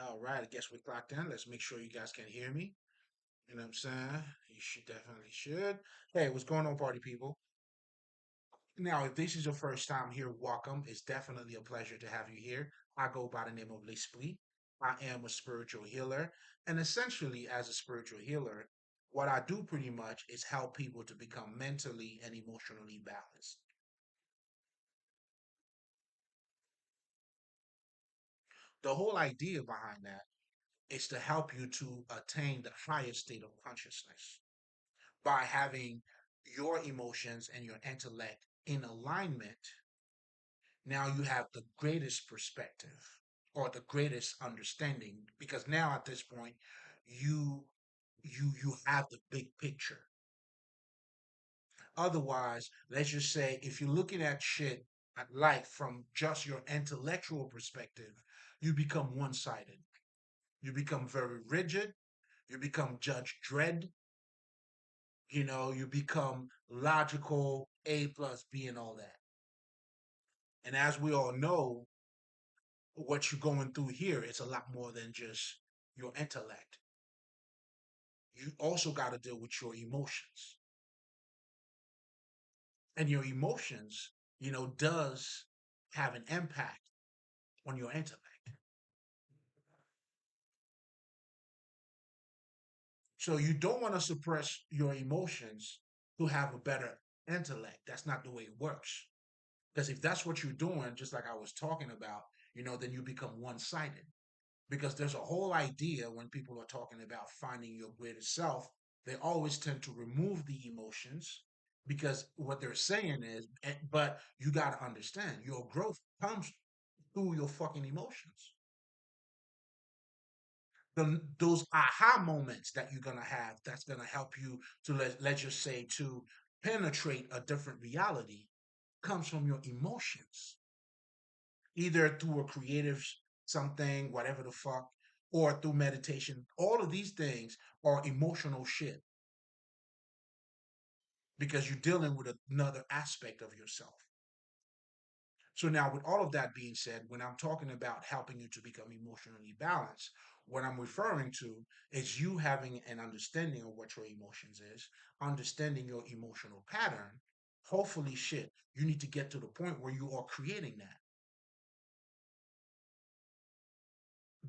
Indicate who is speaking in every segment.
Speaker 1: All right, I guess we clocked in. Let's make sure you guys can hear me. You know what I'm saying? You should definitely should. Hey, what's going on, party people? Now, if this is your first time here, welcome. It's definitely a pleasure to have you here. I go by the name of Lespri. I am a spiritual healer. And essentially, as a spiritual healer, what I do pretty much is help people to become mentally and emotionally balanced. The whole idea behind that is to help you to attain the highest state of consciousness by having your emotions and your intellect in alignment. Now you have the greatest perspective or the greatest understanding because now at this point you you have the big picture. Otherwise, let's just say if you're looking at shit at life from just your intellectual perspective, you become one-sided. You become very rigid, you become judge dread, you become logical, A plus B and all that. And as we all know, what you're going through here is a lot more than just your intellect. You also got to deal with your emotions. And your emotions, does have an impact on your intellect. So you don't want to suppress your emotions to have a better intellect. That's not the way it works. Because if that's what you're doing, just like I was talking about, then you become one sided. Because there's a whole idea when people are talking about finding your greatest self, they always tend to remove the emotions because what they're saying is, but you got to understand your growth comes through your fucking emotions. Those aha moments that you're going to have that's going to help you to, let's just say, to penetrate a different reality comes from your emotions, either through a creative something, whatever the fuck, or through meditation. All of these things are emotional shit because you're dealing with another aspect of yourself. So now, with all of that being said, when I'm talking about helping you to become emotionally balanced, what I'm referring to is you having an understanding of what your emotions is, understanding your emotional pattern. Hopefully, shit, you need to get to the point where you are creating that.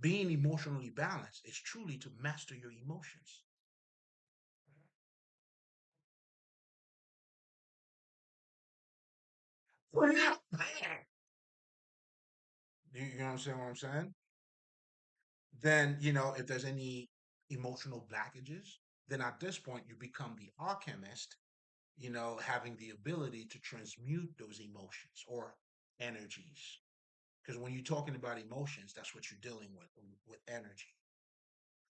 Speaker 1: Being emotionally balanced is truly to master your emotions. You understand what I'm saying? Then, if there's any emotional blockages, then at this point you become the alchemist, having the ability to transmute those emotions or energies. Because when you're talking about emotions, that's what you're dealing with energy.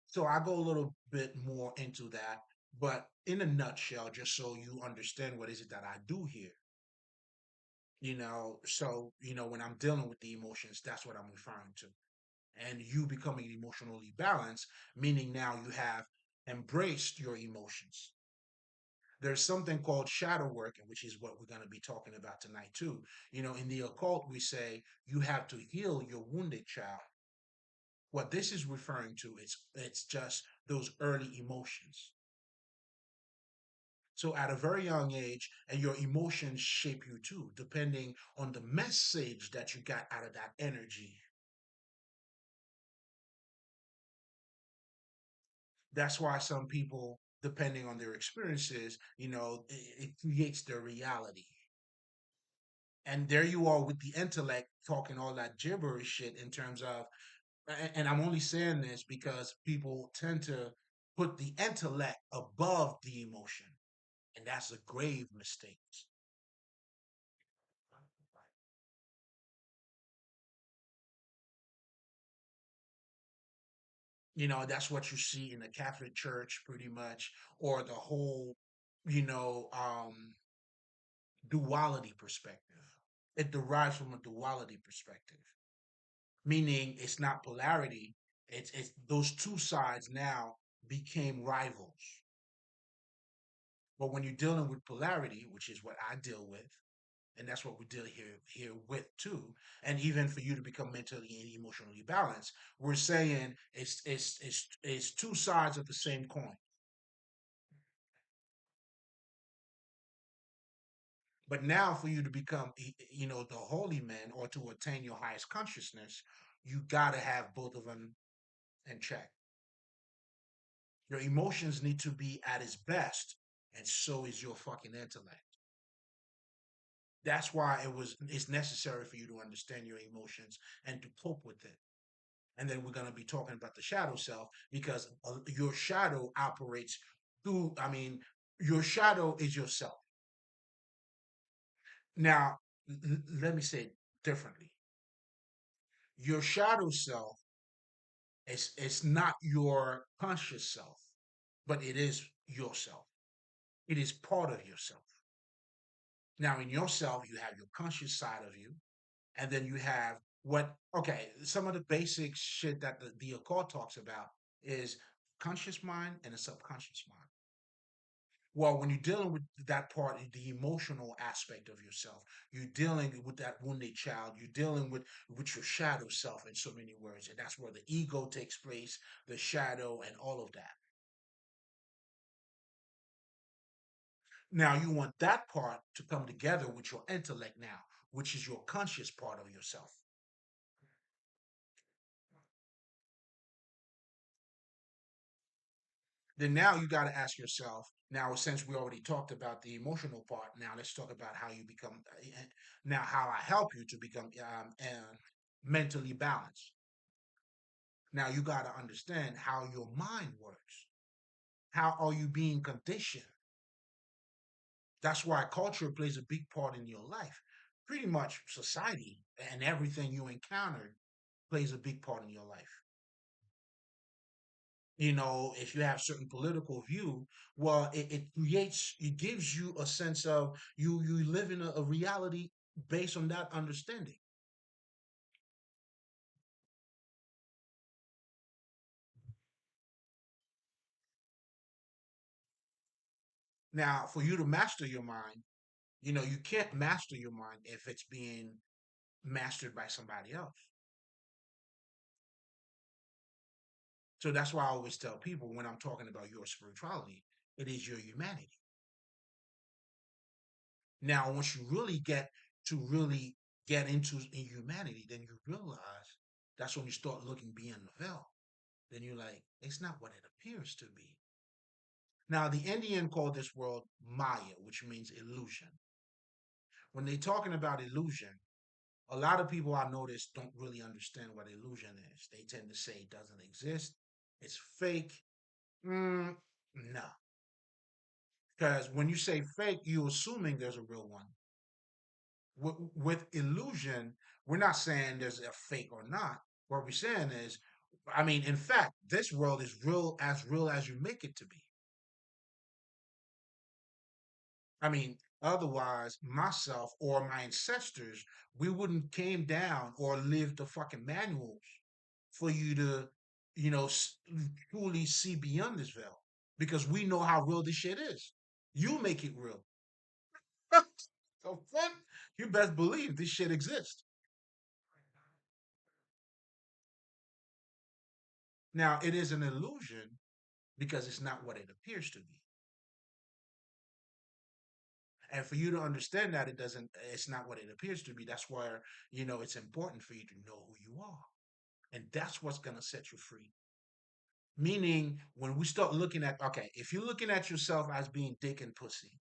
Speaker 1: So I go a little bit more into that, but in a nutshell, just so you understand what is it that I do here. So when I'm dealing with the emotions, that's what I'm referring to. And you becoming emotionally balanced, meaning now you have embraced your emotions. There's something called shadow work, which is what we're going to be talking about tonight too. In the occult, we say you have to heal your wounded child. What this is referring to is it's just those early emotions. So at a very young age, and your emotions shape you too, depending on the message that you got out of that energy. That's why some people, depending on their experiences, it creates their reality. And there you are with the intellect talking all that gibberish shit in terms of, and I'm only saying this because people tend to put the intellect above the emotion, and that's a grave mistake. That's what you see in the Catholic Church pretty much, or the whole, duality perspective. It derives from a duality perspective, meaning it's not polarity. It's those two sides now became rivals. But when you're dealing with polarity, which is what I deal with, And that's what we deal here with too. And even for you to become mentally and emotionally balanced, we're saying it's two sides of the same coin. But now, for you to become, the holy man, or to attain your highest consciousness, you got to have both of them in check. Your emotions need to be at its best, and so is your fucking intellect. That's why it's necessary for you to understand your emotions and to cope with it. And then we're going to be talking about the shadow self, because your shadow operates through, your shadow is yourself. Now, let me say it differently. Your shadow self is not your conscious self, but it is yourself. It is part of yourself. Now, in yourself, you have your conscious side of you, and then you have okay, some of the basic shit that the occult talks about is conscious mind and a subconscious mind. Well, when you're dealing with that part, the emotional aspect of yourself, you're dealing with that wounded child, you're dealing with your shadow self in so many words. And that's where the ego takes place, the shadow, and all of that. Now, you want that part to come together with your intellect now, which is your conscious part of yourself. Then now you got to ask yourself, now, since we already talked about the emotional part, now let's talk about how you become, now how I help you to become mentally balanced. Now you got to understand how your mind works. How are you being conditioned? That's why culture plays a big part in your life. Pretty much society and everything you encounter plays a big part in your life. If you have certain political view, well, it gives you a sense of you live in a reality based on that understanding. Now, for you to master your mind, you can't master your mind if it's being mastered by somebody else. So that's why I always tell people, when I'm talking about your spirituality, it is your humanity. Now, once you really get into in humanity, then you realize that's when you start looking beyond the veil. Then you're like, it's not what it appears to be. Now, the Indian called this world Maya, which means illusion. When they're talking about illusion, a lot of people I notice don't really understand what illusion is. They tend to say it doesn't exist, it's fake. No, because when you say fake, you're assuming there's a real one. With illusion, we're not saying there's a fake or not. What we're saying is, in fact, this world is real as you make it to be. Otherwise, myself or my ancestors, we wouldn't came down or lived the fucking manuals for you to, truly see beyond this veil, because we know how real this shit is. You make it real. So fuck, you best believe this shit exists. Now, it is an illusion because it's not what it appears to be. And for you to understand that it's not what it appears to be, that's why, it's important for you to know who you are. And that's what's going to set you free. Meaning, when we start looking at, okay, if you're looking at yourself as being dick and pussy,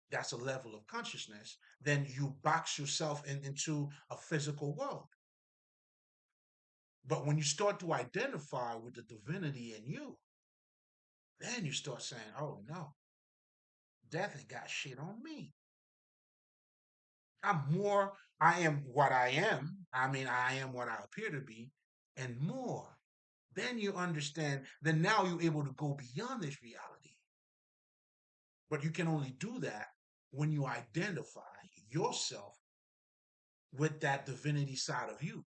Speaker 1: that's a level of consciousness, then you box yourself into a physical world. But when you start to identify with the divinity in you, then you start saying, oh no, death ain't got shit on me. I am what I am. I am what I appear to be, and more. Then you understand, then now you're able to go beyond this reality. But you can only do that when you identify yourself with that divinity side of you.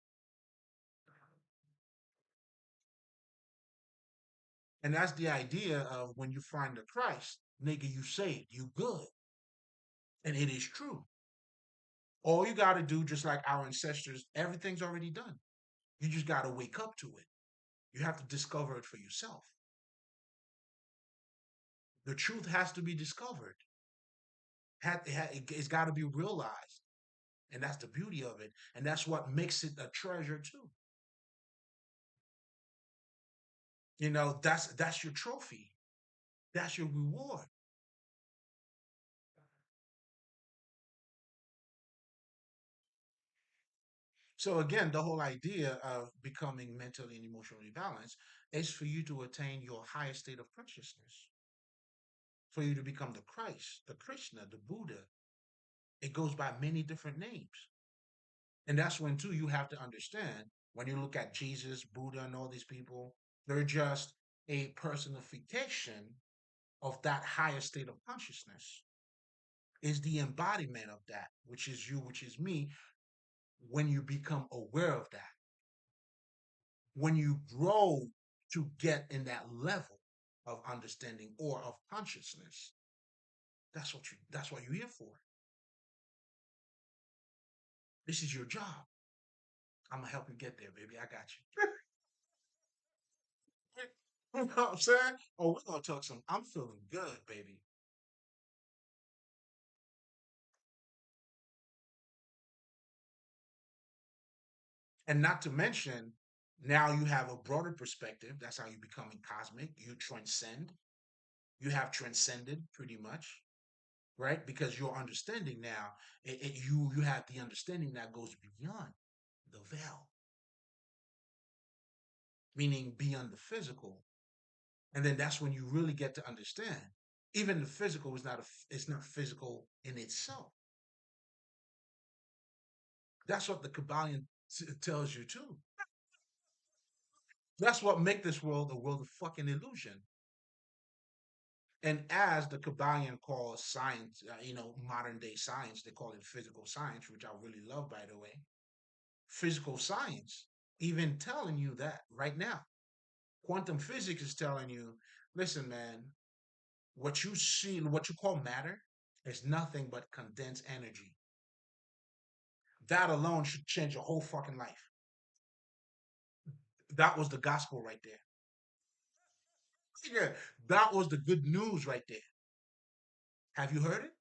Speaker 1: And that's the idea of, when you find the Christ, nigga, you saved, you good. And it is true. All you got to do, just like our ancestors, everything's already done. You just got to wake up to it. You have to discover it for yourself. The truth has to be discovered. It's got to be realized. And that's the beauty of it. And that's what makes it a treasure too. That's your trophy. That's your reward. So again, the whole idea of becoming mentally and emotionally balanced is for you to attain your highest state of consciousness, for you to become the Christ, the Krishna, the Buddha. It goes by many different names. And that's when too you have to understand when you look at Jesus, Buddha, and all these people, they're just a personification of that higher state of consciousness. Is the embodiment of that, which is you, which is me, when you become aware of that, when you grow to get in that level of understanding or of consciousness. That's what you're here for. This is your job. I'm gonna help you get there, baby. I got you. You know what I'm saying? Oh, we're gonna talk some. I'm feeling good, baby. And not to mention, now you have a broader perspective. That's how you becoming cosmic. You transcend. You have transcended pretty much, right? Because your understanding now, you have the understanding that goes beyond the veil, meaning beyond the physical. And then that's when you really get to understand. Even the physical is not it's not physical in itself. That's what the Kabbalion tells you too. That's what make this world a world of fucking illusion. And as the Kabbalion calls science, modern day science, they call it physical science, which I really love, by the way. Physical science, even telling you that right now. Quantum physics is telling you, listen, man, what you see, what you call matter, is nothing but condensed energy. That alone should change your whole fucking life. That was the gospel right there. Yeah, that was the good news right there. Have you heard it?